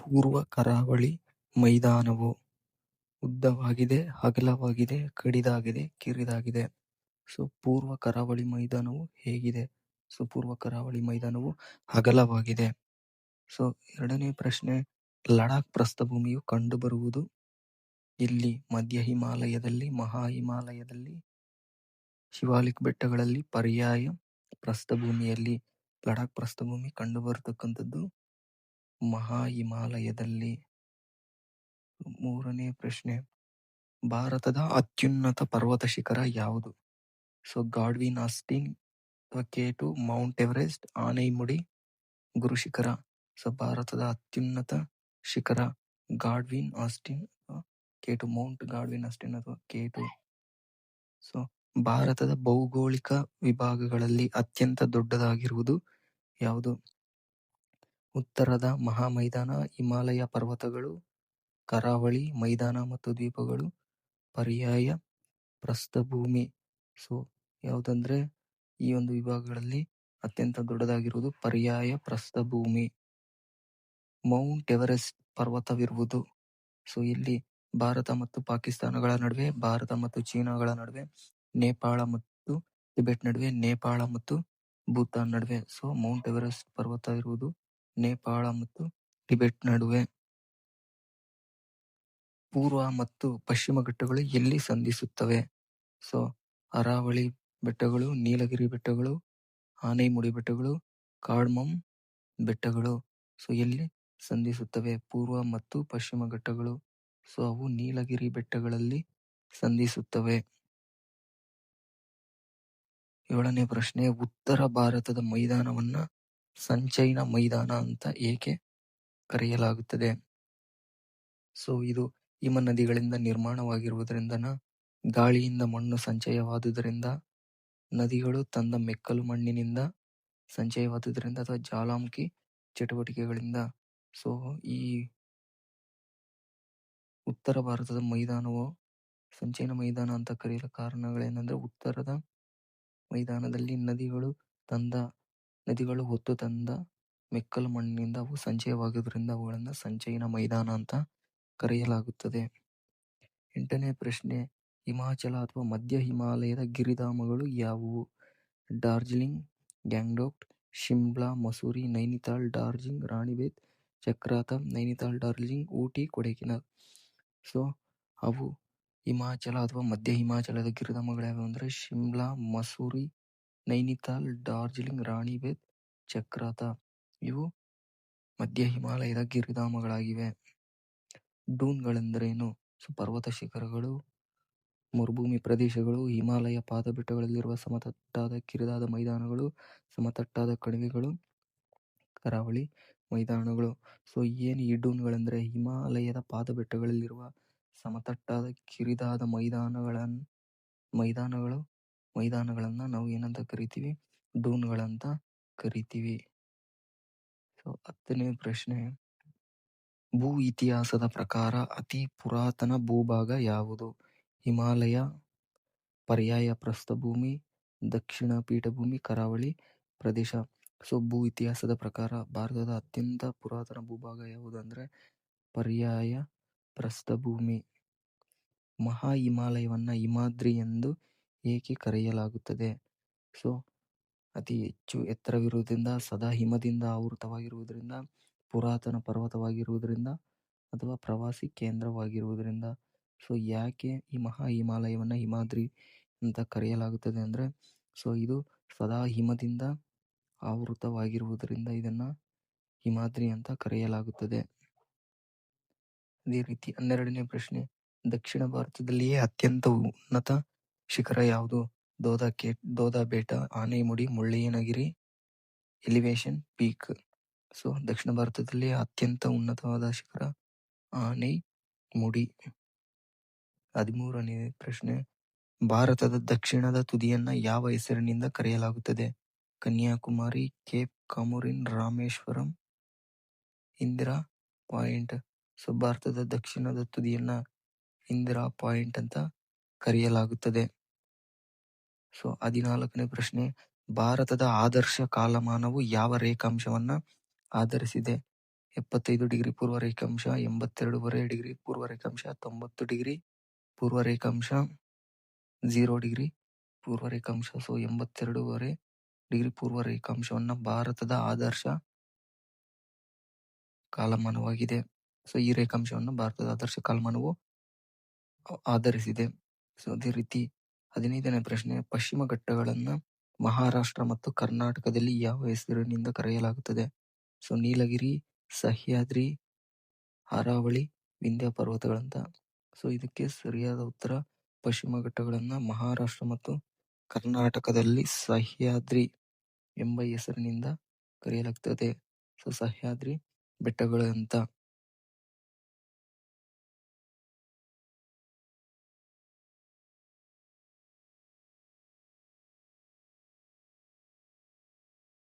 ಪೂರ್ವ ಕರಾವಳಿ ಮೈದಾನವು ಉದ್ದವಾಗಿದೆ, ಅಗಲವಾಗಿದೆ, ಕಡಿದಾಗಿದೆ, ಕಿರಿದಾಗಿದೆ. ಪೂರ್ವ ಕರಾವಳಿ ಮೈದಾನವು ಹೇಗಿದೆ? ಪೂರ್ವ ಕರಾವಳಿ ಮೈದಾನವು ಅಗಲವಾಗಿದೆ. ಎರಡನೇ ಪ್ರಶ್ನೆ, ಲಡಾಖ್ ಪ್ರಸ್ಥಭೂಮಿಯು ಕಂಡುಬರುವುದು ಇಲ್ಲಿ? ಮಧ್ಯ ಹಿಮಾಲಯದಲ್ಲಿ, ಮಹಾ ಹಿಮಾಲಯದಲ್ಲಿ, ಶಿವಾಲಿಕ್ ಬೆಟ್ಟಗಳಲ್ಲಿ, ಪರ್ಯಾಯ ಪ್ರಸ್ಥಭೂಮಿಯಲ್ಲಿ. ಲಡಾಖ್ ಪ್ರಸ್ಥಭೂಮಿ ಕಂಡುಬರತಕ್ಕಂಥದ್ದು ಮಹಾ ಹಿಮಾಲಯದಲ್ಲಿ. ಮೂರನೇ ಪ್ರಶ್ನೆ, ಭಾರತದ ಅತ್ಯುನ್ನತ ಪರ್ವತ ಶಿಖರ ಯಾವುದು? ಗಾಡ್ವಿನ್ ಆಸ್ಟಿನ್ ಅಥವಾ K2, ಮೌಂಟ್ ಎವರೆಸ್ಟ್, ಆನೈಮುಡಿ, ಗುರುಶಿಖರ. ಭಾರತದ ಅತ್ಯುನ್ನತ ಶಿಖರ ಗಾಡ್ವಿನ್ ಆಸ್ಟಿನ್ ಅಥವಾ K2, ಮೌಂಟ್ ಗಾಡ್ವಿನ್ ಆಸ್ಟಿನ್ ಅಥವಾ K2. ಭಾರತದ ಭೌಗೋಳಿಕ ವಿಭಾಗಗಳಲ್ಲಿ ಅತ್ಯಂತ ದೊಡ್ಡದಾಗಿರುವುದು ಯಾವುದು? ಉತ್ತರದ ಮಹಾ ಮೈದಾನ, ಹಿಮಾಲಯ ಪರ್ವತಗಳು, ಕರಾವಳಿ ಮೈದಾನ ಮತ್ತು ದ್ವೀಪಗಳು, ಪರ್ಯಾಯ ಪ್ರಸ್ಥಭೂಮಿ. ಯಾವುದಂದ್ರೆ ಈ ಒಂದು ವಿಭಾಗಗಳಲ್ಲಿ ಅತ್ಯಂತ ದೊಡ್ಡದಾಗಿರುವುದು ಪರ್ಯಾಯ ಪ್ರಸ್ಥಭೂಮಿ. ಮೌಂಟ್ ಎವರೆಸ್ಟ್ ಪರ್ವತವಿರುವುದು ಇಲ್ಲಿ ಭಾರತ ಮತ್ತು ಪಾಕಿಸ್ತಾನಗಳ ನಡುವೆ, ಭಾರತ ಮತ್ತು ಚೀನಾಗಳ ನಡುವೆ, ನೇಪಾಳ ಮತ್ತು ಟಿಬೆಟ್ ನಡುವೆ, ನೇಪಾಳ ಮತ್ತು ಭೂತಾನ್ ನಡುವೆ. ಮೌಂಟ್ ಎವರೆಸ್ಟ್ ಪರ್ವತ ಇರುವುದು ನೇಪಾಳ ಮತ್ತು ಟಿಬೆಟ್ ನಡುವೆ. ಪೂರ್ವ ಮತ್ತು ಪಶ್ಚಿಮ ಘಟ್ಟಗಳು ಎಲ್ಲಿ ಸಂಧಿಸುತ್ತವೆ? ಅರಾವಳಿ ಬೆಟ್ಟಗಳು, ನೀಲಗಿರಿ ಬೆಟ್ಟಗಳು, ಆನೈಮುಡಿ ಬೆಟ್ಟಗಳು, ಕಾರ್ಡಮಮ್ ಬೆಟ್ಟಗಳು. ಎಲ್ಲಿ ಸಂಧಿಸುತ್ತವೆ ಪೂರ್ವ ಮತ್ತು ಪಶ್ಚಿಮ ಘಟ್ಟಗಳು? ಅವು ನೀಲಗಿರಿ ಬೆಟ್ಟಗಳಲ್ಲಿ ಸಂಧಿಸುತ್ತವೆ. ಏಳನೇ ಪ್ರಶ್ನೆ, ಉತ್ತರ ಭಾರತದ ಮೈದಾನವನ್ನ ಸಂಚಯನ ಮೈದಾನ ಅಂತ ಏಕೆ ಕರೆಯಲಾಗುತ್ತದೆ? ಇದು ಹಿಮ ನದಿಗಳಿಂದ ನಿರ್ಮಾಣವಾಗಿರುವುದರಿಂದ, ಗಾಳಿಯಿಂದ ಮಣ್ಣು ಸಂಚಯವಾದುದರಿಂದ, ನದಿಗಳು ತಂದ ಮೆಕ್ಕಲು ಮಣ್ಣಿನಿಂದ ಸಂಚಯವಾದುದರಿಂದ ಅಥವಾ ಜ್ವಾಲಾಮುಖಿ ಚಟುವಟಿಕೆಗಳಿಂದ. ಈ ಉತ್ತರ ಭಾರತದ ಮೈದಾನವು ಸಂಚಯನ ಮೈದಾನ ಅಂತ ಕರೆಯಲು ಕಾರಣಗಳೇನೆಂದ್ರೆ, ಉತ್ತರದ ಮೈದಾನದಲ್ಲಿ ನದಿಗಳು ಹೊತ್ತು ತಂದ ಮೆಕ್ಕಲು ಮಣ್ಣಿನಿಂದ ಅವು ಸಂಚಯವಾಗುವುದರಿಂದ ಅವುಗಳನ್ನು ಸಂಚಯನ ಮೈದಾನ ಅಂತ ಕರೆಯಲಾಗುತ್ತದೆ. ಎಂಟನೇ ಪ್ರಶ್ನೆ, ಹಿಮಾಚಲ ಅಥವಾ ಮಧ್ಯ ಹಿಮಾಲಯದ ಗಿರಿಧಾಮಗಳು ಯಾವುವು? ಡಾರ್ಜಿಲಿಂಗ್, ಗ್ಯಾಂಗ್ಟಾಕ್, ಶಿಮ್ಲಾ, ಮಸೂರಿ, ನೈನಿತಾಲ್, ಡಾರ್ಜಿಲಿಂಗ್, ರಾಣಿಬೇತ್, ಚಕ್ರಾತ. ನೈನಿತಾಲ್, ಡಾರ್ಜಿಲಿಂಗ್, ಊಟಿ, ಕೊಡೈಕೆನಾಲ್. ಅವು ಹಿಮಾಚಲ ಅಥವಾ ಮಧ್ಯ ಹಿಮಾಚಲದ ಗಿರಿಧಾಮಗಳು ಯಾವ್ಯಾವು ಅಂದ್ರೆ ಶಿಮ್ಲಾ, ಮಸೂರಿ, ನೈನಿತಾಲ್, ಡಾರ್ಜಿಲಿಂಗ್, ರಾಣಿಬೇತ್, ಚಕ್ರಾತ. ಇವು ಮಧ್ಯ ಹಿಮಾಲಯದ ಗಿರಿಧಾಮಗಳಾಗಿವೆ. ಡೂನ್ಗಳೆಂದರೇನು? ಪರ್ವತ ಶಿಖರಗಳು, ಮರುಭೂಮಿ ಪ್ರದೇಶಗಳು, ಹಿಮಾಲಯ ಪಾದಬೆಟ್ಟಗಳಲ್ಲಿರುವ ಸಮತಟ್ಟಾದ ಕಿರಿದಾದ ಮೈದಾನಗಳು, ಸಮತಟ್ಟಾದ ಕಣಿವೆಗಳು, ಕರಾವಳಿ ಮೈದಾನಗಳು. ಏನು ಈ ಡೂನ್ಗಳೆಂದರೆ ಹಿಮಾಲಯದ ಪಾದಬೆಟ್ಟಗಳಲ್ಲಿರುವ ಸಮತಟ್ಟಾದ ಕಿರಿದಾದ ಮೈದಾನಗಳನ್ನ ನಾವು ಏನಂತ ಕರಿತೀವಿ? ಡೂನ್ಗಳಂತ ಕರಿತೀವಿ. 10ನೇ ಪ್ರಶ್ನೆ, ಭೂ ಇತಿಹಾಸದ ಪ್ರಕಾರ ಅತಿ ಪುರಾತನ ಭೂಭಾಗ ಯಾವುದು? ಹಿಮಾಲಯ, ಪರ್ಯಾಯ ಪ್ರಸ್ಥಭೂಮಿ, ದಕ್ಷಿಣ ಪೀಠಭೂಮಿ, ಕರಾವಳಿ ಪ್ರದೇಶ. ಭೂ ಇತಿಹಾಸದ ಪ್ರಕಾರ ಭಾರತದ ಅತ್ಯಂತ ಪುರಾತನ ಭೂಭಾಗ ಯಾವುದು ಅಂದ್ರೆ ಪರ್ಯಾಯ ಪ್ರಸ್ಥಭೂಮಿ. ಮಹಾ ಹಿಮಾಲಯವನ್ನ ಹಿಮಾದ್ರಿ ಎಂದು ಏಕೆ ಕರೆಯಲಾಗುತ್ತದೆ? ಅತಿ ಹೆಚ್ಚು ಎತ್ತರವಿರುವುದರಿಂದ, ಸದಾ ಹಿಮದಿಂದ ಆವೃತವಾಗಿರುವುದರಿಂದ, ಪುರಾತನ ಪರ್ವತವಾಗಿರುವುದರಿಂದ ಅಥವಾ ಪ್ರವಾಸಿ ಕೇಂದ್ರವಾಗಿರುವುದರಿಂದ. ಯಾಕೆ ಈ ಮಹಾ ಹಿಮಾಲಯವನ್ನ ಹಿಮಾದ್ರಿ ಅಂತ ಕರೆಯಲಾಗುತ್ತದೆ ಅಂದ್ರೆ ಇದು ಸದಾ ಹಿಮದಿಂದ ಆವೃತವಾಗಿರುವುದರಿಂದ ಇದನ್ನ ಹಿಮಾದ್ರಿ ಅಂತ ಕರೆಯಲಾಗುತ್ತದೆ. ಅದೇ ರೀತಿ 12ನೇ ಪ್ರಶ್ನೆ, ದಕ್ಷಿಣ ಭಾರತದಲ್ಲಿಯೇ ಅತ್ಯಂತ ಉನ್ನತ ಶಿಖರ ಯಾವುದು? ದೋದಾ ಬೇಟ, ಆನೈಮುಡಿ, ಮುಳ್ಳಯ್ಯನಗಿರಿ, ಎಲಿವೇಶನ್ ಪೀಕ್. ದಕ್ಷಿಣ ಭಾರತದಲ್ಲಿ ಅತ್ಯಂತ ಉನ್ನತವಾದ ಶಿಖರ ಆನೈಮುಡಿ. 13ನೇ ಪ್ರಶ್ನೆ, ಭಾರತದ ದಕ್ಷಿಣದ ತುದಿಯನ್ನ ಯಾವ ಹೆಸರಿನಿಂದ ಕರೆಯಲಾಗುತ್ತದೆ? Kanyakumari, Cape Comorin, Rameswaram, Indira point. ಭಾರತದ ದಕ್ಷಿಣದ ತುದಿಯನ್ನ ಇಂದಿರಾ ಪಾಯಿಂಟ್ ಅಂತ ಕರೆಯಲಾಗುತ್ತದೆ. 14ನೇ ಪ್ರಶ್ನೆ, ಭಾರತದ ಆದರ್ಶ ಕಾಲಮಾನವು ಯಾವ ರೇಖಾಂಶವನ್ನ ಆಧರಿಸಿದೆ? 75 ಡಿಗ್ರಿ ಪೂರ್ವ ರೇಖಾಂಶ, 82.5 ಡಿಗ್ರಿ ಪೂರ್ವ ರೇಖಾಂಶ, 90 ಡಿಗ್ರಿ ಪೂರ್ವ ರೇಖಾಂಶ, 0 ಡಿಗ್ರಿ ಪೂರ್ವ ರೇಖಾಂಶ. 82.5 ಡಿಗ್ರಿ ಪೂರ್ವ ರೇಖಾಂಶವನ್ನ ಭಾರತದ ಆದರ್ಶ ಕಾಲಮಾನವಾಗಿದೆ. ಈ ರೇಖಾಂಶವನ್ನು ಭಾರತದ ಆದರ್ಶ ಕಾಲಮಾನವು ಆಧರಿಸಿದೆ. ಅದೇ ರೀತಿ 15ನೇ ಪ್ರಶ್ನೆ, ಪಶ್ಚಿಮ ಘಟ್ಟಗಳನ್ನ ಮಹಾರಾಷ್ಟ್ರ ಮತ್ತು ಕರ್ನಾಟಕದಲ್ಲಿ ಯಾವ ಹೆಸರಿನಿಂದ ಕರೆಯಲಾಗುತ್ತದೆ? ನೀಲಗಿರಿ, ಸಹ್ಯಾದ್ರಿ, ಅರಾವಳಿ, ವಿಂಧ್ಯ ಪರ್ವತಗಳಂತ. ಇದಕ್ಕೆ ಸರಿಯಾದ ಉತ್ತರ ಪಶ್ಚಿಮ ಘಟ್ಟಗಳನ್ನ ಮಹಾರಾಷ್ಟ್ರ ಮತ್ತು ಕರ್ನಾಟಕದಲ್ಲಿ ಸಹ್ಯಾದ್ರಿ ಎಂಬ ಹೆಸರಿನಿಂದ ಕರೆಯಲಾಗುತ್ತದೆ. ಸಹ್ಯಾದ್ರಿ ಬೆಟ್ಟಗಳು ಅಂತ.